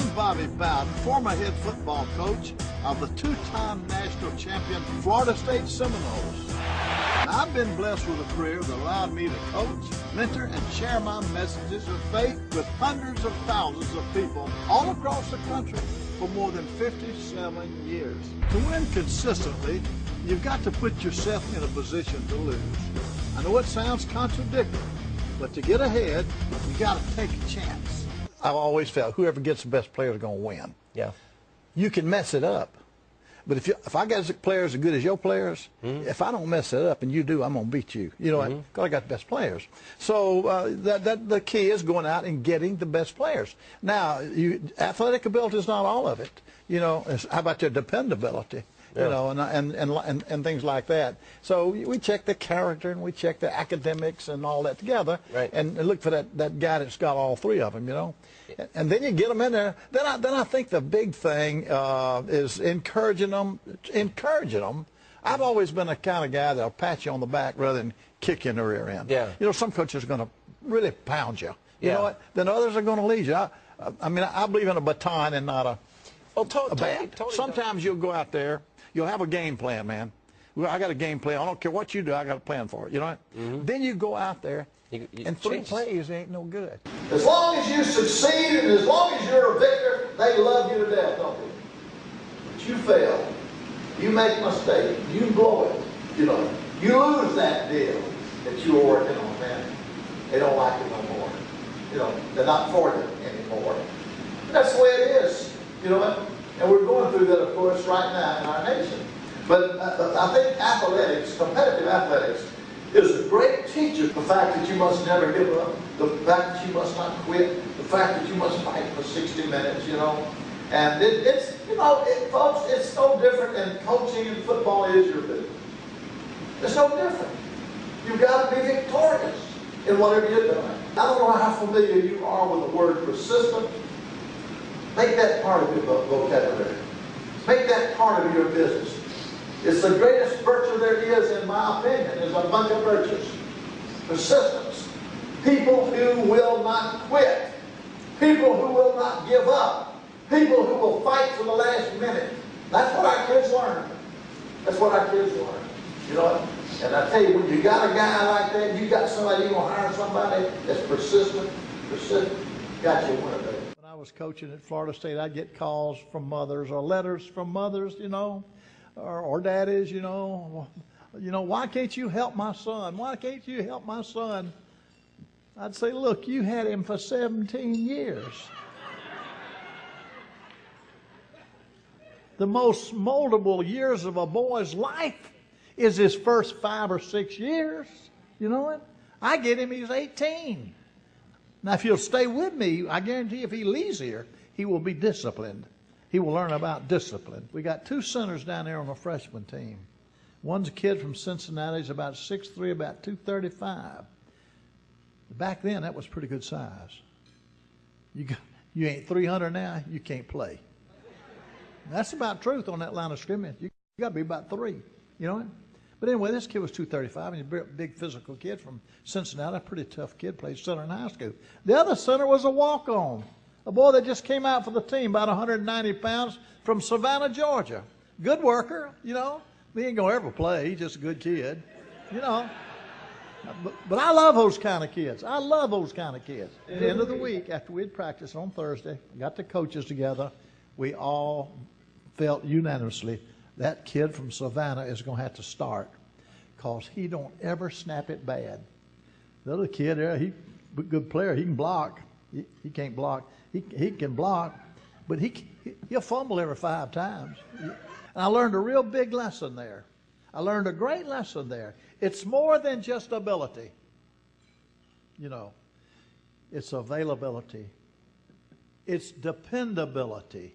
I'm Bobby Bowden, former head football coach of the two-time national champion Florida State Seminoles. I've been blessed with a career that allowed me to coach, mentor, and share my messages of faith with hundreds of thousands of people all across the country for more than 57 years. To win consistently, you've got to put yourself in a position to lose. I know it sounds contradictory, but to get ahead, you got to take a chance. I've always felt whoever gets the best player is going to win. Yeah. You can mess it up. But if I got players as good as your players, if I don't mess it up and you do, I'm going to beat you. You know, because I got the best players. So the key is going out and getting the best players. Now, athletic ability is not all of it. You know, how about your dependability? You know, and things like that. So we check the character and we check the academics and all that together, and look for that guy that's got all three of them. You know, and then you get them in there. Then I think the big thing is encouraging them. I've always been the kind of guy that'll pat you on the back rather than kick you in the rear end. Yeah. You know, some coaches are going to really pound you. You know what? Then others are going to lead you. I mean, I believe in a baton and not a bat. Sometimes you'll go out there. You'll have a game plan, man. Well, I got a game plan. I don't care what you do. I got a plan for it. You know what? Then you go out there, and three plays ain't no good. As long as you succeed and as long as you're a victor, they love you to death, don't they? But you fail. You make a mistake. You blow it. You know, you lose that deal that you were working on, man. They don't like it no more. You know, they're not for you anymore. That's the way it is. You know what? And we're going through that, of course, right now in our nation. But I think athletics, competitive athletics, is a great teacher. The fact that you must never give up, the fact that you must not quit, the fact that you must fight for 60 minutes, you know. And it's, you know, folks, it's no different than coaching and football is your business. It's no different. You've got to be victorious in whatever you're doing. I don't know how familiar you are with the word persistent. Make that part of your vocabulary. Make that part of your business. It's the greatest virtue there is, in my opinion. There's a bunch of virtues. Persistence. People who will not quit. People who will not give up. People who will fight to the last minute. That's what our kids learn. That's what our kids learn. You know what? And I tell you, when you got a guy like that, you got somebody, you're going to hire somebody that's persistent, got you one of those. I was coaching at Florida State, I'd get calls from mothers or letters from mothers, you know, or daddies, you know, why can't you help my son? Why can't you help my son? I'd say, look, you had him for 17 years. The most moldable years of a boy's life is his first 5 or 6 years. You know what? I get him, he's 18. Now, if he'll stay with me, I guarantee if he leaves here, he will be disciplined. He will learn about discipline. We got 2 centers down there on the freshman team. One's a kid from Cincinnati. He's about 6'3", about 235. Back then, that was pretty good size. You ain't 300 now, you can't play. That's about truth on that line of scrimmage. You got to be about 3. You know what? But anyway, this kid was 235, and he's a big physical kid from Cincinnati, a pretty tough kid, played center in high school. The other center was a walk-on, a boy that just came out for the team, about 190 pounds, from Savannah, Georgia. Good worker, you know. He ain't going to ever play. He's just a good kid, you know. But I love those kind of kids. I love those kind of kids. At the end of the week, after we'd practiced on Thursday, got the coaches together, we all felt unanimously that kid from Savannah is going to have to start because he don't ever snap it bad. The other kid there, he's a good player. He can block. He can't block. He can block, but he'll fumble every 5 times. And I learned a real big lesson there. I learned a great lesson there. It's more than just ability. You know, it's availability. It's dependability.